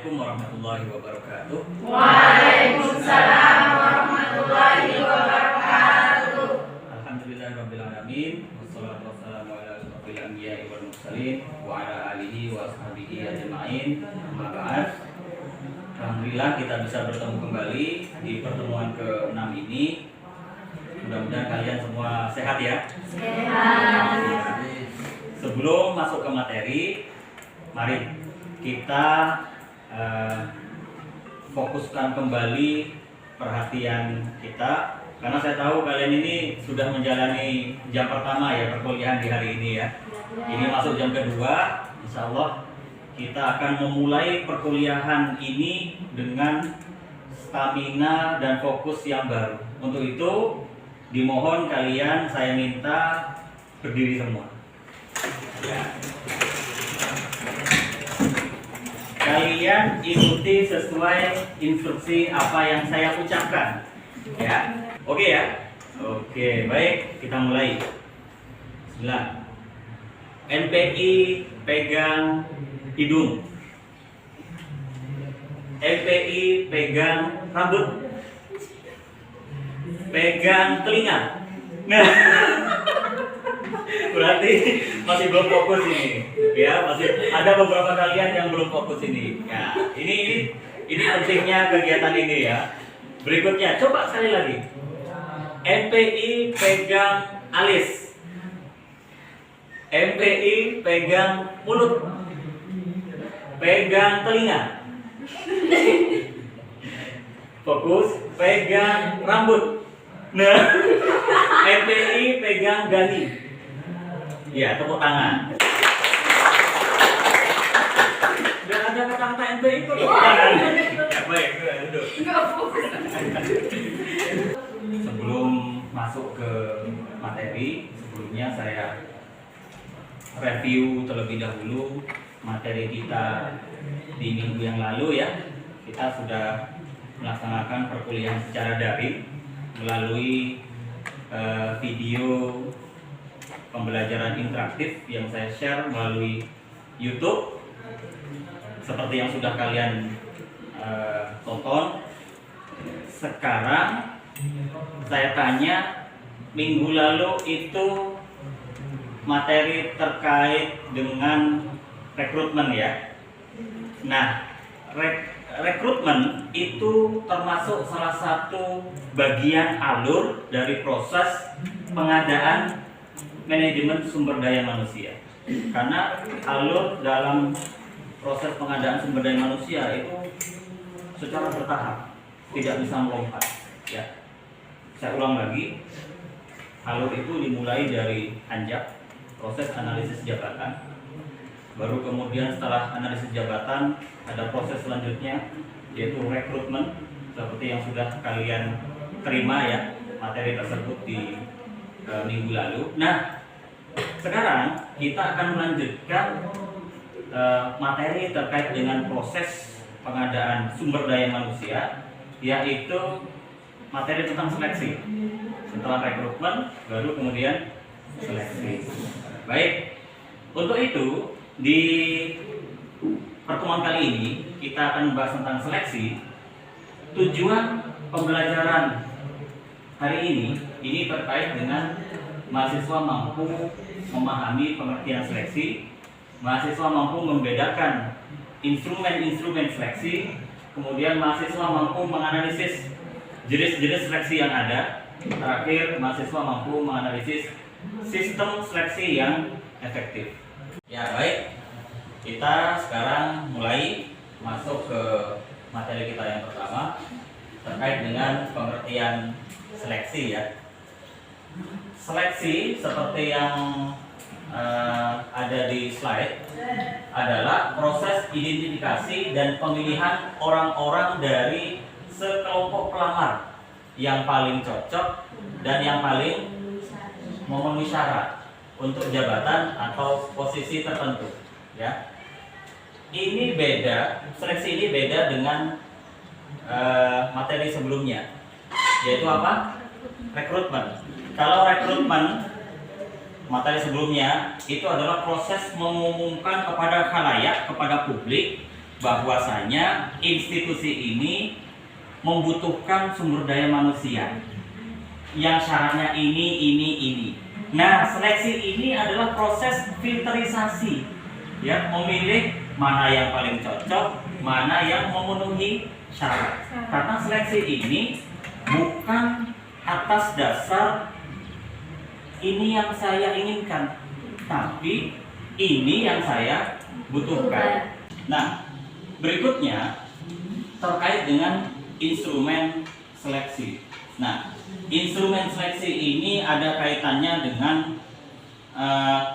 Assalamualaikum warahmatullahi wabarakatuh. Waalaikumsalam warahmatullahi wabarakatuh. Alhamdulillahirabbil alamin. Wassalatu wassalamu ala asyrofil anbiya'i wal mursalin wa ala alihi wa ashabihi ajma'in. Amma ba'd. Alhamdulillah kita bisa bertemu kembali di pertemuan ke-6 ini. Mudah-mudahan kalian semua sehat ya. Sehat. Sebelum masuk ke materi, mari kita fokuskan kembali perhatian kita, karena saya tahu kalian ini sudah menjalani jam pertama ya perkuliahan di hari ini ya. Ini masuk jam kedua, insya Allah kita akan memulai perkuliahan ini dengan stamina dan fokus yang baru. Untuk itu dimohon kalian, saya minta berdiri semua ya. Kalian ikuti sesuai instruksi apa yang saya ucapkan ya. Oke ya. Oke, baik, kita mulai. Bismillah. NPI pegang hidung, NPI pegang rambut, pegang telinga. Nah, berarti masih belum fokus ini ya, masih ada beberapa kalian yang belum fokus ini ya. Ini pentingnya kegiatan ini ya. Berikutnya coba sekali lagi. NPI pegang alis, NPI pegang mulut, pegang telinga, fokus, pegang rambut. Nah, NPI pegang dahi. Ya, tepuk tangan. Udah ada kata-kata NPI itu tepuk tangan. Ya, baik, duduk. Sebelum masuk ke materi, sebelumnya saya review terlebih dahulu materi kita di minggu yang lalu ya. Kita sudah melaksanakan perkuliahan secara daring melalui video pembelajaran interaktif yang saya share melalui YouTube seperti yang sudah kalian tonton. Sekarang saya tanya, minggu lalu itu materi terkait dengan rekrutmen ya. Nah, rekrutmen itu termasuk salah satu bagian alur dari proses pengadaan manajemen sumber daya manusia. Karena alur dalam proses pengadaan sumber daya manusia itu secara bertahap, tidak bisa melompat ya. Saya ulang lagi, alur itu dimulai dari anjak, proses analisis jabatan, baru kemudian setelah analisis jabatan ada proses selanjutnya yaitu rekrutmen seperti yang sudah kalian terima ya materi tersebut di minggu lalu. Nah, sekarang kita akan melanjutkan materi terkait dengan proses pengadaan sumber daya manusia, yaitu materi tentang seleksi. Setelah rekrutmen baru kemudian seleksi. Baik, untuk itu di pertemuan kali ini kita akan membahas tentang seleksi. Tujuan pembelajaran hari ini terkait dengan mahasiswa mampu memahami pengertian seleksi, mahasiswa mampu membedakan instrumen-instrumen seleksi, kemudian mahasiswa mampu menganalisis jenis-jenis seleksi yang ada, terakhir mahasiswa mampu menganalisis sistem seleksi yang efektif. Ya baik, kita sekarang mulai masuk ke materi kita yang pertama terkait dengan pengertian seleksi ya. Seleksi seperti yang ada di slide adalah proses identifikasi dan pemilihan orang-orang dari sekelompok pelamar yang paling cocok dan yang paling memenuhi syarat untuk jabatan atau posisi tertentu ya. Ini beda, seleksi ini beda dengan materi sebelumnya, yaitu apa? Rekrutmen. Kalau rekrutmen materi sebelumnya itu adalah proses mengumumkan kepada khalayak, kepada publik bahwasanya institusi ini membutuhkan sumber daya manusia yang syaratnya ini. Nah, seleksi ini adalah proses filterisasi, ya, memilih mana yang paling cocok, mana yang memenuhi syarat. Karena seleksi ini bukan atas dasar ini yang saya inginkan, tapi ini yang saya butuhkan. Nah, berikutnya terkait dengan instrumen seleksi. Nah, instrumen seleksi ini ada kaitannya dengan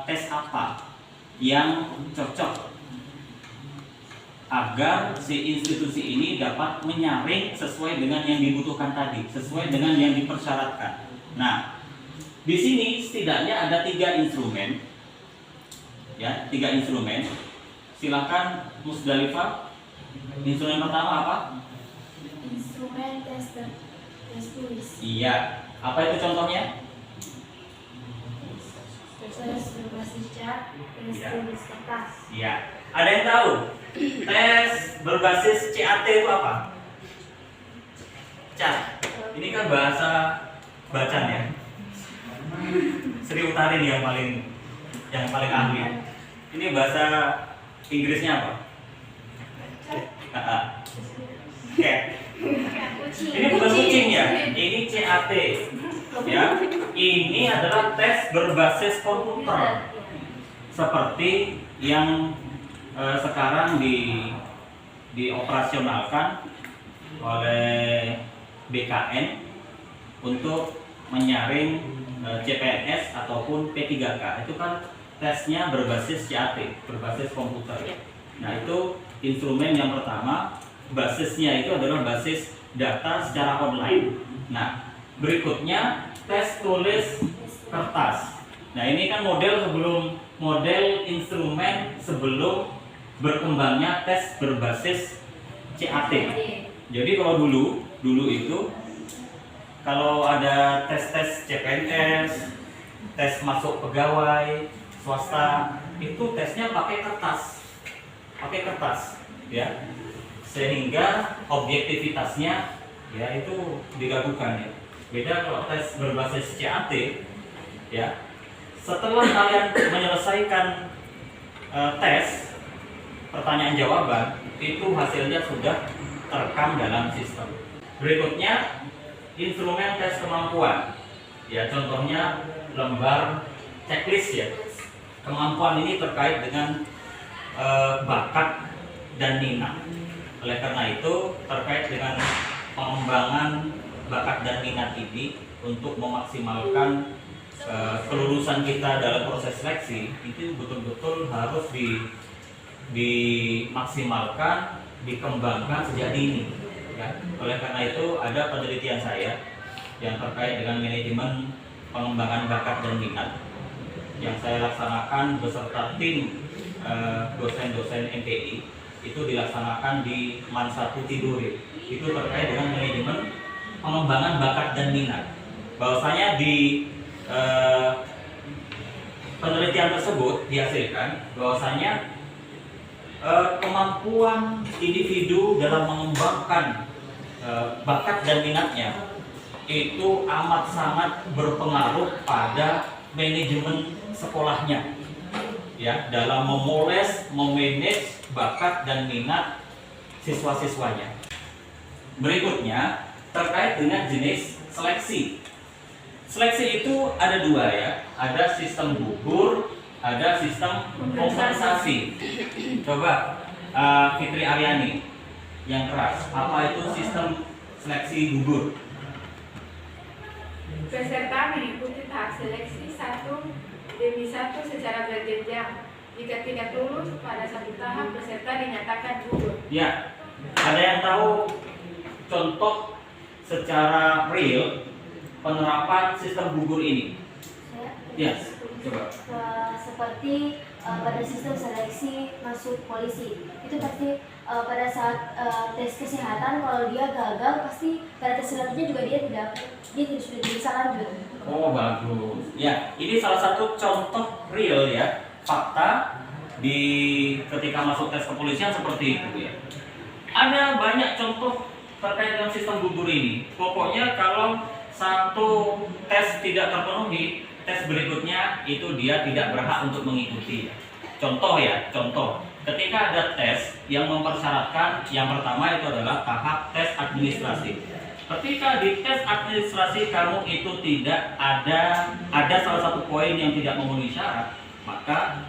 tes apa yang cocok agar si institusi ini dapat menyaring sesuai dengan yang dibutuhkan tadi, sesuai dengan yang dipersyaratkan. Nah, di sini setidaknya ada 3 instrumen, ya, 3 instrumen. Silakan Musdalifah. Instrumen pertama apa? Instrumen tes tulis. Iya. Apa itu contohnya? Tes berbasis cat, tes Iya. tulis kertas. Iya. Ada yang tahu? Tes berbasis CAT itu apa? Cat. Ini kan bahasa bacaan ya. Sri Utari nih yang paling ahli. Ini bahasa Inggrisnya apa? Cat. Ini bukan kucing ya, ini CAT. Ya, ini adalah tes berbasis komputer seperti yang sekarang dioperasionalkan oleh BKN untuk menyaring CPNS ataupun P3K. Itu kan tesnya berbasis CAT, berbasis komputer. Nah, itu instrumen yang pertama. Basisnya itu adalah basis data secara online. Nah, berikutnya tes tulis kertas. Nah, ini kan model instrumen sebelum berkembangnya tes berbasis CAT. Jadi kalau dulu itu kalau ada tes CPNS, tes masuk pegawai swasta, itu tesnya pakai kertas, ya. Sehingga objektivitasnya ya itu diragukan ya. Beda kalau tes berbasis CAT, ya. Setelah kalian menyelesaikan tes pertanyaan jawaban, itu hasilnya sudah terekam dalam sistem. Berikutnya instrumen tes kemampuan. Ya, contohnya lembar checklist ya. Kemampuan ini terkait dengan bakat dan minat. Oleh karena itu, terkait dengan pengembangan bakat dan minat ini untuk memaksimalkan kelulusan kita dalam proses seleksi, itu betul-betul harus dimaksimalkan, dikembangkan sejak dini. Ya. Oleh karena itu, ada penelitian saya yang terkait dengan manajemen pengembangan bakat dan minat yang saya laksanakan beserta tim dosen-dosen MPI. Itu dilaksanakan di MAN 1 Tidore. Itu terkait dengan manajemen pengembangan bakat dan minat. Bahwasanya di penelitian tersebut dihasilkan bahwasanya kemampuan individu dalam mengembangkan bakat dan minatnya itu amat sangat berpengaruh pada manajemen sekolahnya, ya, dalam memoles, memanage bakat dan minat siswa-siswanya. Berikutnya terkait dengan jenis seleksi. Seleksi itu ada 2 ya, ada sistem gugur, ada sistem kompensasi. Coba Fitri Aryani yang keras, apa itu sistem seleksi gugur? Peserta mengikuti tahap seleksi 1 secara berjenjang. Jika tidak lulus pada satu tahap, peserta dinyatakan gugur. Ya, ada yang tahu contoh secara real penerapan sistem gugur ini? Ya, coba. Seperti pada sistem seleksi masuk polisi, itu pasti pada saat tes kesehatan kalau dia gagal pasti pada tes selanjutnya juga dia tidak bisa lanjut. Oh, bagus. Ya, ini salah satu contoh real ya, fakta di ketika masuk tes kepolisian seperti itu ya. Ada banyak contoh terkait dengan sistem gugur ini. Pokoknya kalau satu tes tidak terpenuhi, tes berikutnya itu dia tidak berhak untuk mengikuti. Contoh ya, contoh. Ketika ada tes yang mempersyaratkan yang pertama itu adalah tahap tes administrasi. Ketika di tes administrasi kamu itu tidak ada salah satu poin yang tidak memenuhi syarat, maka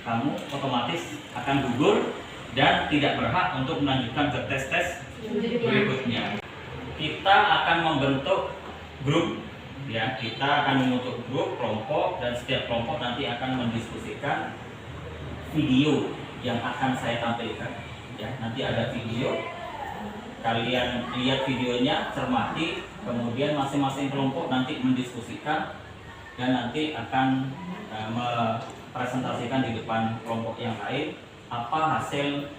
kamu otomatis akan gugur dan tidak berhak untuk melanjutkan ke tes-tes berikutnya. Kita akan membentuk grup, ya, kita akan membentuk grup kelompok dan setiap kelompok nanti akan mendiskusikan video yang akan saya tampilkan. Ya, nanti ada video, kalian lihat videonya, cermati, kemudian masing-masing kelompok nanti mendiskusikan dan nanti akan presentasikan di depan kelompok yang lain apa hasil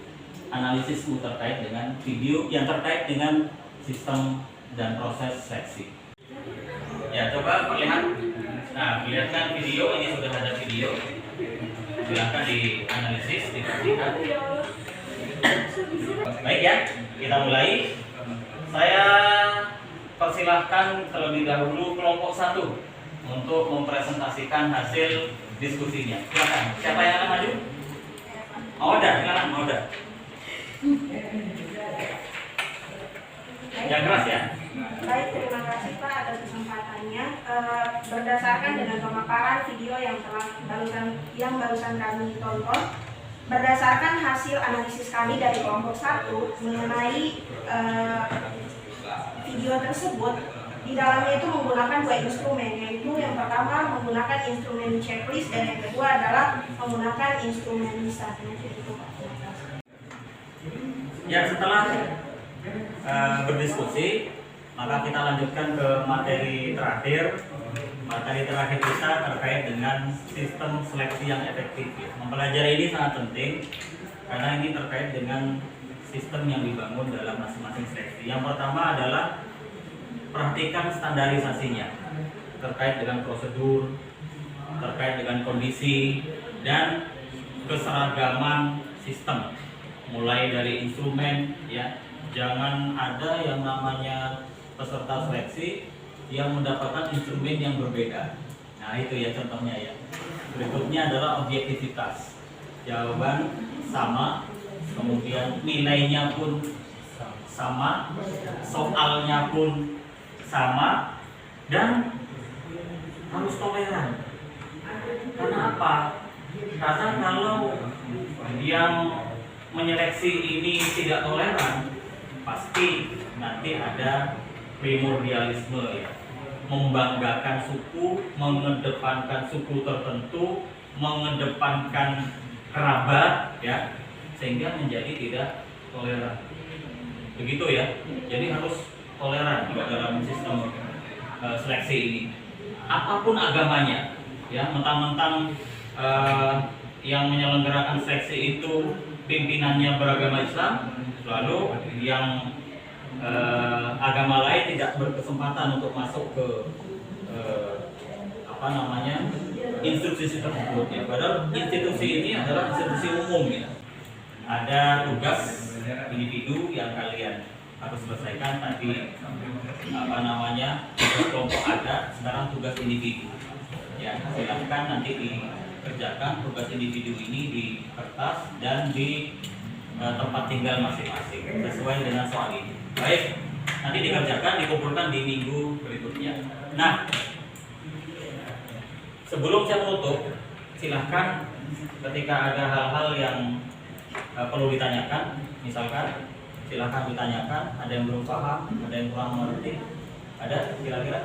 analisismu terkait dengan video yang terkait dengan sistem dan proses seleksi. Ya, coba perlihat. Nah, perlihatkan video, ini sudah ada video. Silakan dianalisis, diperhatikan. Baik ya, kita mulai. Saya persilahkan terlebih dahulu kelompok 1 untuk mempresentasikan hasil diskusinya. Silakan. Siapa yang akan maju? Mauda, silakan Mauda. Yang keras ya. Baik, terima kasih Pak atas kesempatannya. Berdasarkan dengan pemaparan video yang barusan kami tonton, berdasarkan hasil analisis kami dari kelompok 1 mengenai video tersebut, di dalamnya itu menggunakan 2 instrumen, yaitu yang pertama menggunakan instrumen checklist dan yang kedua adalah menggunakan instrumen lista. Ya, setelah berdiskusi, maka kita lanjutkan ke materi terakhir. Materi terakhir kita terkait dengan sistem seleksi yang efektif. Mempelajari ini sangat penting karena ini terkait dengan sistem yang dibangun dalam masing-masing seleksi. Yang pertama adalah perhatikan standarisasinya terkait dengan prosedur, terkait dengan kondisi dan keseragaman sistem. Mulai dari instrumen, ya, jangan ada yang namanya peserta seleksi yang mendapatkan instrumen yang berbeda. Nah, itu ya contohnya ya. Berikutnya adalah objektivitas. Jawaban sama, kemudian nilainya pun sama, soalnya pun sama, dan harus toleran. Karena apa? Karena kalau yang menyeleksi ini tidak toleran, pasti nanti ada primordialisme ya, membanggakan suku, mengedepankan suku tertentu, mengedepankan kerabat ya, sehingga menjadi tidak toleran. Begitu ya. Jadi harus toleran juga dalam sistem seleksi ini. Apapun agamanya, ya, mentang-mentang yang menyelenggarakan seleksi itu pimpinannya beragama Islam, lalu yang agama lain tidak berkesempatan untuk masuk ke institusi tersebut ya. Padahal institusi ini adalah institusi umum ya. Ada tugas individu yang kalian harus selesaikan tadi tugas kelompok ada, sekarang tugas individu. Ya, silakan nanti dikerjakan tugas individu ini di kertas dan di tempat tinggal masing-masing sesuai dengan soal ini. Baik, nanti dikerjakan, dikumpulkan di minggu berikutnya. Nah, sebelum saya menutup, silahkan ketika ada hal-hal yang perlu ditanyakan, misalkan silahkan ditanyakan. Ada yang belum paham, ada yang kurang mengerti, ada kira-kira?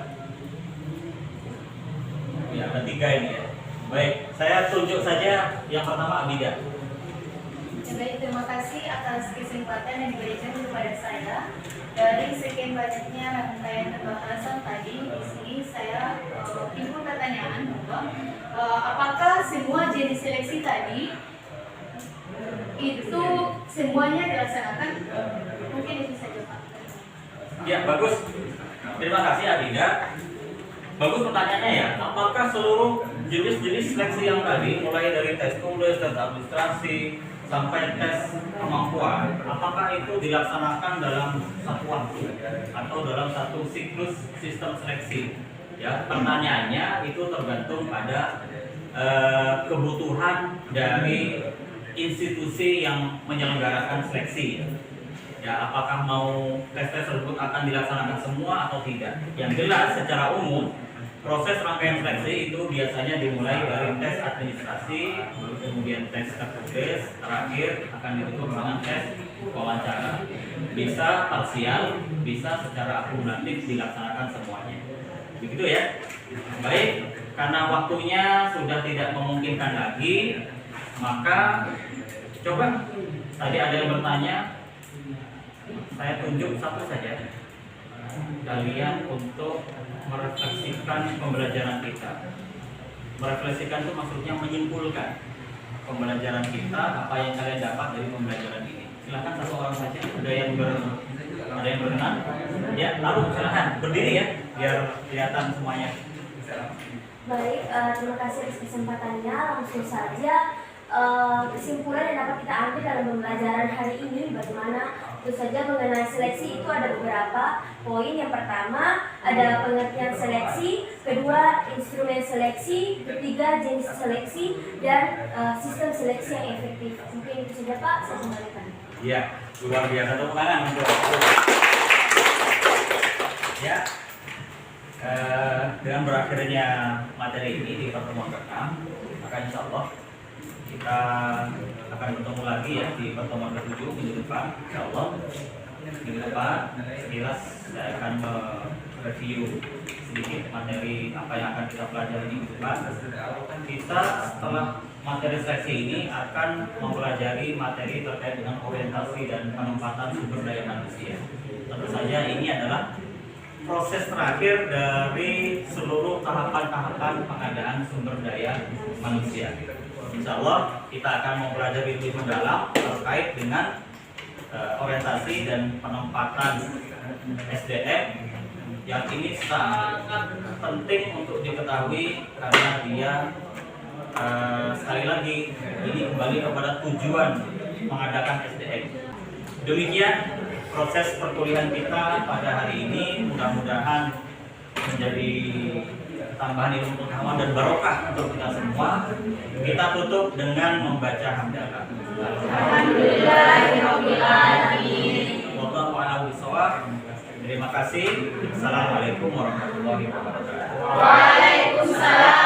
Ya, ada 3 ini ya. Baik, saya tunjuk saja yang pertama Abida. Baik, terima kasih atas kesempatan yang diberikan kepada saya. Dari sekian banyaknya rangkaian pembahasan tadi, di sini saya timbul pertanyaan bahwa apakah semua jenis seleksi tadi itu semuanya dilaksanakan? Mungkin itu saja Pak. Ya, bagus. Terima kasih Abida. Bagus pertanyaannya ya. Apakah seluruh jenis-jenis seleksi yang tadi, mulai dari tes tulis, tes administrasi, sampai tes kemampuan, apakah itu dilaksanakan dalam satu waktu atau dalam satu siklus sistem seleksi? Ya, pertanyaannya itu tergantung pada kebutuhan dari institusi yang menyelenggarakan seleksi. Ya, apakah mau tes-tes tersebut akan dilaksanakan semua atau tidak? Yang jelas secara umum proses rangkaian seleksi itu biasanya dimulai dari tes administrasi, kemudian tes tertulis, terakhir akan ditutup dengan tes wawancara. Bisa parsial, bisa secara akumulatif dilaksanakan semuanya. Begitu ya. Baik, karena waktunya sudah tidak memungkinkan lagi, maka coba tadi ada yang bertanya, saya tunjuk satu saja. Kalian untuk merefleksikan pembelajaran kita. Merefleksikan itu maksudnya menyimpulkan pembelajaran kita, apa yang kalian dapat dari pembelajaran ini. Silakan satu orang saja. Ada yang berkenan? Ya, lalu silakan berdiri ya, biar kelihatan semuanya. Baik, terima kasih atas kesempatannya. Langsung saja kesimpulan yang dapat kita ambil dalam pembelajaran hari ini bagaimana tentu saja mengenai seleksi itu ada beberapa poin. Yang pertama ada pengertian seleksi, kedua instrumen seleksi, ketiga jenis seleksi, dan sistem seleksi yang efektif. Mungkin itu saja Pak, saya kembalikan. Iya, luar biasa, tepuk tangan untuk ya. Dengan berakhirnya materi ini di pertemuan ke-6, maka insya Allah kita akan bertemu lagi ya di pertemuan ke-7 minggu depan. Insya Allah minggu depan sekilas saya akan mereview sedikit materi apa yang akan kita pelajari minggu depan. Kita setelah materi seleksi ini akan mempelajari materi terkait dengan orientasi dan penempatan sumber daya manusia. Tentu saja ini adalah proses terakhir dari seluruh tahapan-tahapan pengadaan sumber daya manusia. Insya Allah kita akan mempelajari lebih mendalam terkait dengan orientasi dan penempatan SDM yang ini sangat penting untuk diketahui karena dia sekali lagi ini kembali kepada tujuan mengadakan SDM. Demikian proses perkuliahan kita pada hari ini, mudah-mudahan menjadi tambahan ilmu pengetahuan dan barokah untuk kita semua. Kita tutup dengan membaca hamdalah. Alhamdulillahirabbil alamin. Wallahu a'lam bishawab. Terima kasih. Assalamualaikum warahmatullahi wabarakatuh. Waalaikumsalam